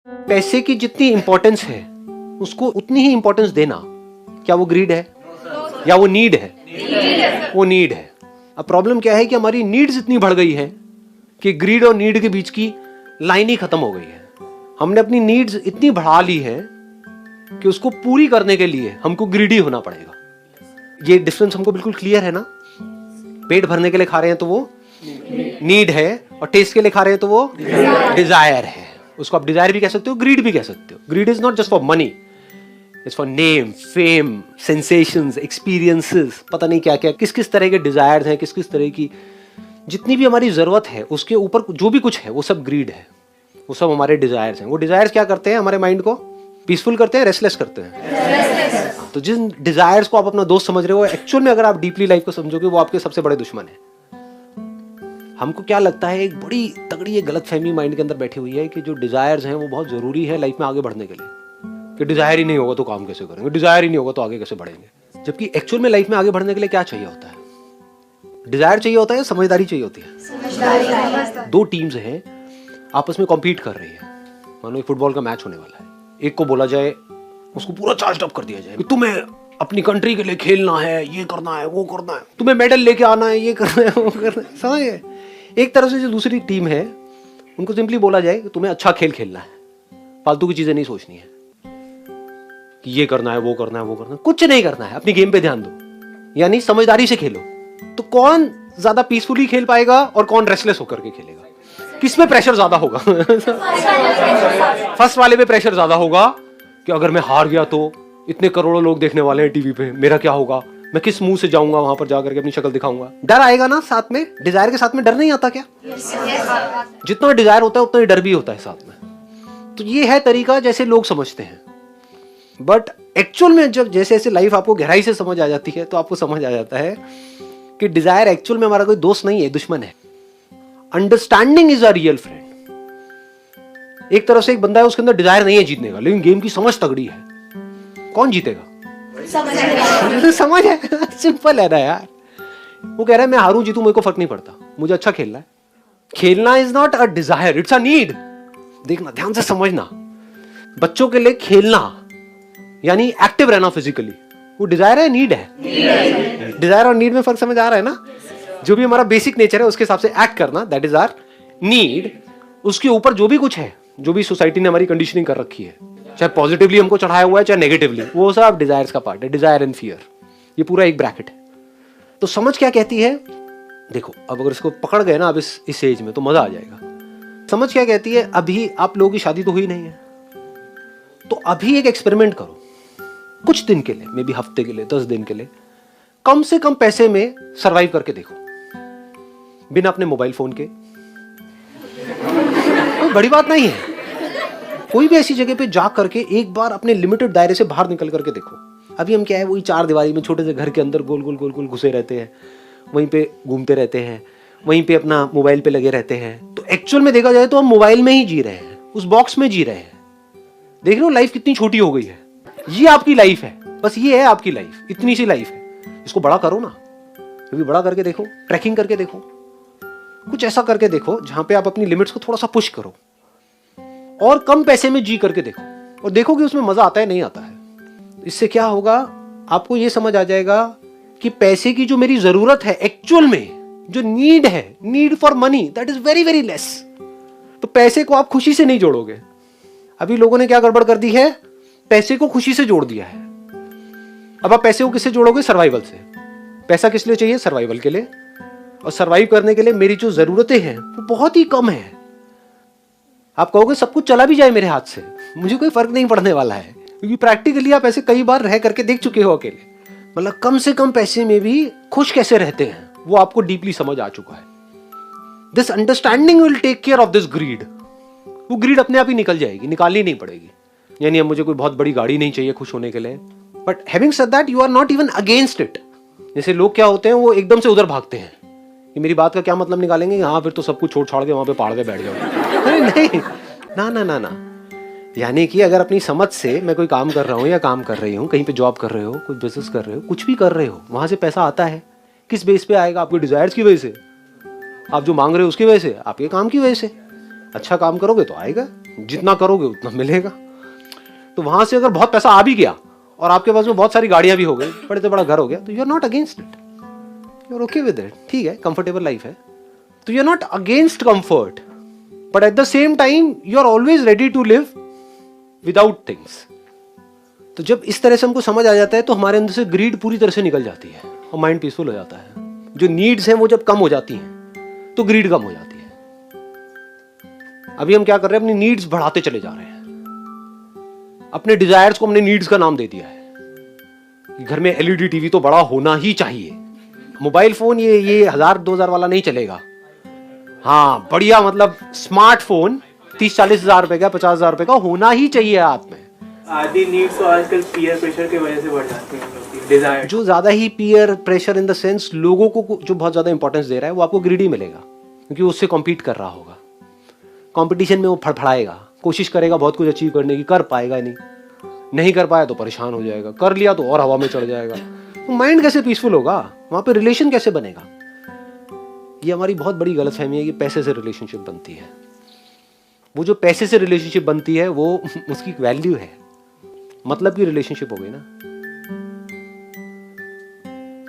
पैसे की जितनी इंपॉर्टेंस है उसको उतनी ही इंपॉर्टेंस देना, क्या वो ग्रीड है या वो नीड है? वो नीड है। अब प्रॉब्लम क्या है कि हमारी नीड्स इतनी बढ़ गई है कि ग्रीड और नीड के बीच की लाइन ही खत्म हो गई है। हमने अपनी नीड्स इतनी बढ़ा ली है कि उसको पूरी करने के लिए हमको ग्रीडी होना पड़ेगा। ये डिफरेंस हमको बिल्कुल क्लियर है ना? पेट भरने के लिए खा रहे हैं तो वो नीड है, और टेस्ट के लिए खा रहे हैं तो वो डिजायर है। उसको आप डिजायर भी कह सकते हो, ग्रीड भी कह सकते हो। Grid is not just for money, it's for name, fame, sensations, experiences, पता नहीं क्या क्या, किस किस तरह के डिजायर्स हैं, किस किस तरह की जितनी भी हमारी जरूरत है उसके ऊपर जो भी कुछ है वो सब ग्रीड है, वो सब हमारे डिजायर्स हैं। वो डिजायर्स क्या करते हैं? हमारे माइंड को पीसफुल करते हैं, रेस्टलेस करते हैं। तो जिन डिजायर्स को आप अपना दोस्त समझ रहे हो, एक्चुअल में अगर आप डीपली लाइफ को समझोगे वो आपके सबसे बड़े दुश्मन है। हमको क्या लगता है, एक बड़ी तगड़ी एक गलतफहमी माइंड के अंदर बैठी हुई है कि जो डिजायर्स हैं वो बहुत जरूरी है लाइफ में आगे बढ़ने के लिए, कि डिजायर ही नहीं होगा तो काम कैसे करेंगे, डिजायर ही नहीं होगा तो आगे कैसे बढ़ेंगे। जबकि एक्चुअल में लाइफ में आगे बढ़ने के लिए क्या चाहिए होता है? डिजायर चाहिए होता है, समझदारी चाहिए होती है। दो टीम्स हैं आपस में कॉम्पीट कर रही है, मानो एक फुटबॉल का मैच होने वाला है। एक को बोला जाए, उसको पूरा चार्ज अप कर दिया जाए कि तुम्हें अपनी कंट्री के लिए खेलना है, ये करना है, वो करना है, तुम्हें मेडल लेके आना है, ये करना है, वो करना है, समझे? एक तरफ से जो दूसरी टीम है उनको सिंपली बोला जाए कि तुम्हें अच्छा खेल खेलना है, फालतू की चीजें नहीं सोचनी है कि ये करना है, वो करना है, वो करना है, कुछ नहीं करना है, अपनी गेम पे ध्यान दो, यानी समझदारी से खेलो। तो कौन ज्यादा पीसफुली खेल पाएगा और कौन रेस्टलेस होकर के खेलेगा? किसमें प्रेशर ज्यादा होगा? फर्स्ट वाले पे प्रेशर ज्यादा होगा कि अगर मैं हार गया तो इतने करोड़ों लोग देखने वाले हैं टीवी पे, मेरा क्या होगा, मैं किस मुंह से जाऊंगा वहां पर जाकर के अपनी शक्ल दिखाऊंगा। डर आएगा ना साथ में, डिजायर के साथ में डर नहीं आता क्या? जितना डिजायर होता है उतना ही डर भी होता है साथ में। तो ये है तरीका जैसे लोग समझते हैं, बट एक्चुअल में जब जैसे जैसे लाइफ आपको गहराई से समझ आ जाती है तो आपको समझ आ जाता है कि डिजायर एक्चुअल में हमारा कोई दोस्त नहीं है, दुश्मन है। Understanding is a real friend. एक तरफ से एक बंदा है, उसके अंदर डिजायर नहीं है जीतने का, लेकिन गेम की समझ तगड़ी है। कौन जीतेगा? समझ है, सिंपल है ना यार। वो कह रहा है मैं हारूं जीतूं मेरे को फर्क नहीं पड़ता, मुझे अच्छा खेलना है। खेलना is not a desire, it's a need. देखना, ध्यान से समझना, बच्चों के लिए खेलना यानी एक्टिव रहना फिजिकली, वो डिजायर है, नीड है? डिजायर और नीड में फर्क समझ आ रहा है ना? जो भी हमारा बेसिक नेचर है उसके हिसाब से एक्ट करना, दैट इज आवर नीड। उसके ऊपर जो भी कुछ है, जो भी सोसाइटी ने हमारी कंडीशनिंग कर रखी है, चाहे पॉजिटिवली हमको चढ़ाया हुआ है चाहे नेगेटिवली, वो सब डिजायर्स का पार्ट है। डिजायर एंड फियर, ये पूरा एक ब्रैकेट है। तो समझ क्या कहती है? देखो, अब अगर इसको पकड़ गए ना आप इस एज में तो मजा आ जाएगा। समझ क्या कहती है? अभी आप लोगों की शादी तो हुई नहीं है, तो अभी एक एक्सपेरिमेंट करो कुछ दिन के लिए, मे बी हफ्ते के लिए, 10 दिन के लिए, कम से कम पैसे में सरवाइव करके देखो, बिना अपने मोबाइल फोन के। कोई बड़ी बात नहीं है। कोई भी ऐसी जगह पे जा करके एक बार अपने लिमिटेड दायरे से बाहर निकल करके देखो। अभी हम क्या है, वही चार दीवारी में छोटे से घर के अंदर गोल गोल गोल गोल घुसे रहते हैं, वहीं पे घूमते रहते हैं, वहीं पे अपना मोबाइल पे लगे रहते हैं। तो एक्चुअल में देखा जाए तो हम मोबाइल में ही जी रहे हैं, उस बॉक्स में जी रहे हैं। देख रहे हो लाइफ कितनी छोटी हो गई है। ये आपकी लाइफ है, बस ये है आपकी लाइफ, इतनी सी लाइफ है। इसको बड़ा करो ना, कभी बड़ा करके देखो, ट्रैकिंग करके देखो, कुछ ऐसा करके देखो जहां पे आप अपनी लिमिट्स को थोड़ा सा पुश करो और कम पैसे में जी करके देखो, और देखो कि उसमें मजा आता है नहीं आता है। इससे क्या होगा, आपको ये समझ आ जाएगा कि पैसे की जो मेरी जरूरत है, एक्चुअल में जो नीड है, need for money, that is very very less. तो पैसे को आप खुशी से नहीं जोड़ोगे। अभी लोगों ने क्या गड़बड़ कर दी है, पैसे को खुशी से जोड़ दिया है। अब आप पैसे को किससे जोड़ोगे? सर्वाइवल से। पैसा किस लिए चाहिए? सर्वाइवल के लिए। और सर्वाइव करने के लिए मेरी जो जरूरतें हैं वो बहुत ही कम है। आप कहोगे सब कुछ चला भी जाए मेरे हाथ से, मुझे कोई फर्क नहीं पड़ने वाला है, क्योंकि प्रैक्टिकली आप ऐसे कई बार रह करके देख चुके हो अकेले। मतलब कम से कम पैसे में भी खुश कैसे रहते हैं वो आपको डीपली समझ आ चुका है। This understanding will take care of this greed. वो ग्रीड अपने आप ही निकल जाएगी, निकालनी नहीं पड़ेगी। यानी अब मुझे कोई बहुत बड़ी गाड़ी नहीं चाहिए खुश होने के लिए, but having said that you are not even against it. जैसे लोग क्या होते हैं, वो एकदम से उधर भागते हैं कि मेरी बात का क्या मतलब निकालेंगे, हाँ फिर तो सब कुछ छोड़ छाड़ के वहां पे पहाड़ पे बैठ जाओ। अरे नहीं, ना ना ना ना। यानी कि अगर अपनी समझ से मैं कोई काम कर रहा हूँ या काम कर रही हूँ, कहीं पे जॉब कर रहे हो, कोई बिजनेस कर रहे हो, कुछ भी कर रहे हो, वहां से पैसा आता है, किस बेस पे आएगा? आपके डिजायर्स की वजह से, आप जो मांग रहे हो उसकी वजह से, आपके काम की वजह से। अच्छा काम करोगे तो आएगा। जितना करोगे उतना मिलेगा। तो वहां से अगर बहुत पैसा आ भी गया और आपके पास में बहुत सारी गाड़ियां भी हो गई, बड़े से बड़ा घर हो गया, तो you are not against it, you are okay with it. ठीक है, कंफर्टेबल लाइफ है, तो you are not against comfort, but at the same time you are always ready to live without things. तो जब इस तरह से हमको समझ आ जाता है तो हमारे अंदर से ग्रीड पूरी तरह से निकल जाती है और माइंड पीसफुल हो जाता है। जो नीड्स हैं वो जब कम हो जाती हैं तो ग्रीड कम हो जाती है। अभी हम क्या कर रहे हैं, अपनी नीड्स बढ़ाते चले जा रहे हैं, अपने डिजायर्स को हमने नीड्स का नाम दे दिया है कि घर में एलईडी टीवी तो बड़ा होना ही चाहिए, मोबाइल फोन ये 1000-2000 वाला नहीं चलेगा, हाँ बढ़िया मतलब स्मार्टफोन 30-40 हजार रुपए का, 50 हजार रुपए का होना ही चाहिए आप में। आधी नीड्स तो आजकल पीयर प्रेशर की वजह से बढ़ जाती हैं, डिजायर। जो ज्यादा ही peer pressure in the sense लोगों को जो बहुत ज्यादा इंपॉर्टेंस दे रहा है वो आपको ग्रीडी मिलेगा, क्योंकि वो उससे कॉम्पीट कर रहा होगा, कंपटीशन में वो फड़फड़ाएगा, कोशिश करेगा बहुत कुछ अचीव करने की, कर पाएगा नहीं कर पाया तो परेशान हो जाएगा, कर लिया तो और हवा में चढ़ जाएगा। तो माइंड कैसे पीसफुल होगा, वहां पे रिलेशन कैसे बनेगा? ये हमारी बहुत बड़ी गलतफहमी है कि पैसे से रिलेशनशिप बनती है। वो जो पैसे से रिलेशनशिप बनती है वो उसकी वैल्यू है, मतलब की रिलेशनशिप हो गई ना।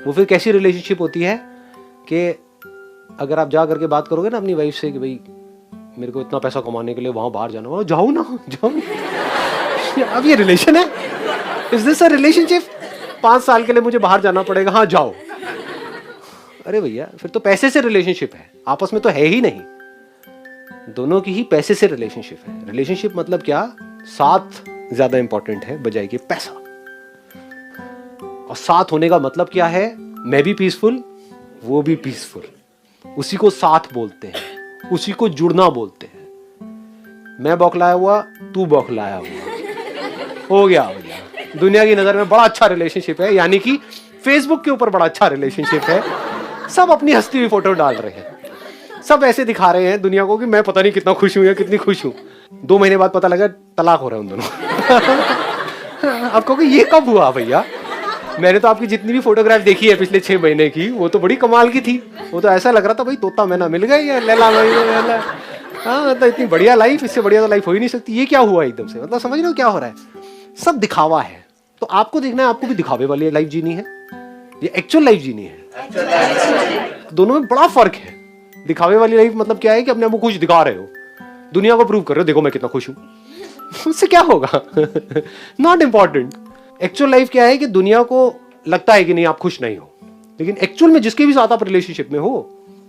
वो फिर कैसी रिलेशनशिप होती है कि अगर आप जा करके बात करोगे ना अपनी वाइफ से कि भाई मेरे को इतना पैसा कमाने के लिए वहां बाहर जाना, वो जाओ ना जाओ। अब ये रिलेशन है? Is this a relationship? 5 साल के लिए मुझे बाहर जाना पड़ेगा, हाँ जाओ। अरे भैया फिर तो पैसे से रिलेशनशिप है, आपस में तो है ही नहीं, दोनों की ही पैसे से रिलेशनशिप है। रिलेशनशिप मतलब क्या, साथ ज्यादा इंपॉर्टेंट है बजाय कि पैसा। और साथ होने का मतलब क्या है, मैं भी पीसफुल वो भी पीसफुल, उसी को साथ बोलते हैं, उसी को जुड़ना बोलते हैं। मैं बौखलाया हुआ तू बौखलाया हुआ, हो गया भैया। दुनिया की नजर में बड़ा अच्छा रिलेशनशिप है, यानी कि फेसबुक के ऊपर बड़ा अच्छा रिलेशनशिप है। सब अपनी हंसती हुई फोटो डाल रहे हैं, सब ऐसे दिखा रहे हैं दुनिया को कि मैं पता नहीं कितना खुश हूं या कितनी खुश हूं। 2 महीने बाद पता लगा तलाक हो रहा है उन दोनों। अब कहोगे ये कब हुआ भैया? मैंने तो आपकी जितनी भी फोटोग्राफ देखी है पिछले 6 महीने की, वो तो बड़ी कमाल की थी। वो तो ऐसा लग रहा था भाई तोता मैना मिल गई है, लैला लैला। हाँ मतलब इतनी बढ़िया लाइफ, इससे बढ़िया तो लाइफ हो ही नहीं सकती। ये क्या हुआ एकदम से? मतलब समझ रहे हो क्या हो रहा है? सब दिखावा है। तो आपको देखना है, आपको भी दिखावे वाली लाइफ जीनी है, ये एक्चुअल लाइफ जीनी है। दोनों में बड़ा फर्क है। दिखावे वाली लाइफ मतलब क्या है कि अपने आप को खुश दिखा रहे हो, दुनिया को प्रूव कर रहे हो, देखो मैं कितना खुश हूं। उससे क्या होगा? Not important. एक्चुअल लाइफ क्या है कि दुनिया को लगता है कि नहीं आप खुश नहीं हो, लेकिन एक्चुअल में जिसके भी साथ आप रिलेशनशिप में हो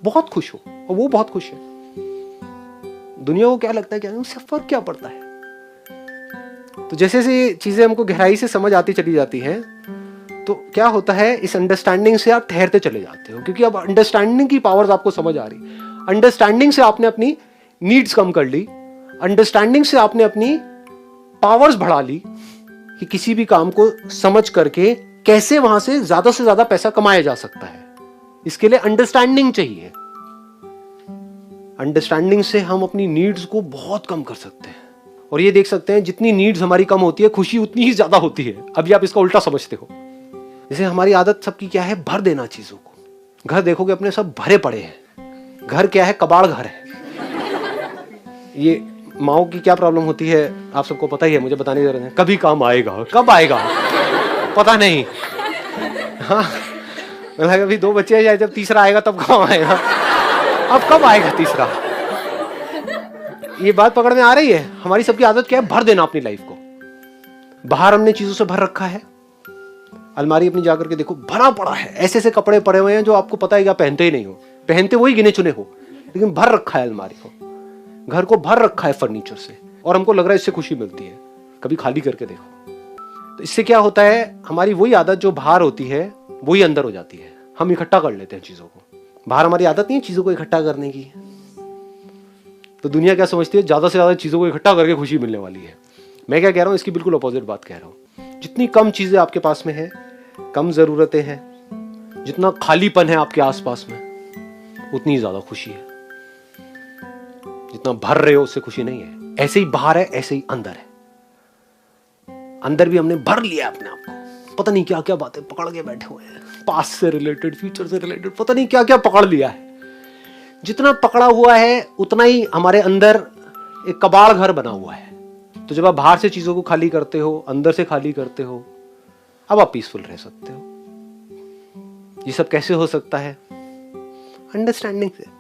बहुत खुश हो और वो बहुत खुश है। दुनिया को क्या लगता है, क्या उससे फर्क क्या पड़ता है? तो जैसे जैसे चीजें हमको गहराई से समझ आती चली जाती हैं तो क्या होता है, इस अंडरस्टैंडिंग से आप ठहरते चले जाते हो, क्योंकि अब अंडरस्टैंडिंग की पावर्स आपको समझ आ रही। अंडरस्टैंडिंग से आपने अपनी नीड्स कम कर ली, अंडरस्टैंडिंग से आपने अपनी पावर्स बढ़ा ली कि किसी भी काम को समझ करके कैसे वहां से ज्यादा पैसा कमाया जा सकता है। इसके लिए अंडरस्टैंडिंग चाहिए। अंडरस्टैंडिंग से हम अपनी नीड्स को बहुत कम कर सकते हैं और ये देख सकते हैं जितनी नीड्स हमारी कम होती है खुशी उतनी ही ज्यादा होती है। अभी आप इसका उल्टा समझते हो। जैसे हमारी आदत सबकी क्या है, भर देना चीजों को। घर देखोगे अपने सब भरे पड़े हैं। घर क्या है, कबाड़ घर है। ये माओ की क्या प्रॉब्लम होती है आप सबको पता ही है, मुझे बताने की जरूरत है। कभी काम आएगा, कब आएगा पता नहीं। हाँ मतलब अभी 2 बच्चे हैं, जब तीसरा आएगा तब काम आएगा। अब कब आएगा तीसरा? ये बात पकड़ में आ रही है? हमारी सबकी आदत क्या है, भर देना अपनी लाइफ को। बाहर हमने चीजों से भर रखा है। अलमारी अपनी जाकर के देखो, भरा पड़ा है, ऐसे ऐसे कपड़े पड़े हुए हैं जो आपको पता है कि आप पहनते ही नहीं हो, पहनते वही गिने चुने हो, लेकिन भर रखा है अलमारी को। घर को भर रखा है फर्नीचर से और हमको लग रहा है इससे खुशी मिलती है। कभी खाली करके देखो तो इससे क्या होता है, हमारी वही आदत जो बाहर होती है वही अंदर हो जाती है। हम इकट्ठा कर लेते हैं चीजों को। बाहर हमारी आदत नहीं है चीजों को इकट्ठा करने की। तो दुनिया क्या समझती है, ज्यादा से ज्यादा चीजों को इकट्ठा करके खुशी मिलने वाली है। मैं क्या कह रहा हूं, इसकी बिल्कुल अपोजिट बात कह रहा हूं। जितनी कम चीजें आपके पास में है, कम जरूरतें हैं, जितना खालीपन है आपके आसपास में, उतनी ज्यादा खुशी है। जितना भर रहे हो उससे खुशी नहीं है। ऐसे ही बाहर है, ऐसे ही अंदर है। अंदर भी हमने भर लिया अपने आप को, पता नहीं क्या क्या बातें पकड़ के बैठे हुए हैं, पास्ट से रिलेटेड, फ्यूचर से रिलेटेड, पता नहीं क्या क्या पकड़ लिया है। जितना पकड़ा हुआ है उतना ही हमारे अंदर एक कबाड़ घर बना हुआ है। तो जब आप बाहर से चीजों को खाली करते हो, अंदर से खाली करते हो, अब आप पीसफुल रह सकते हो। ये सब कैसे हो सकता है? अंडरस्टैंडिंग से।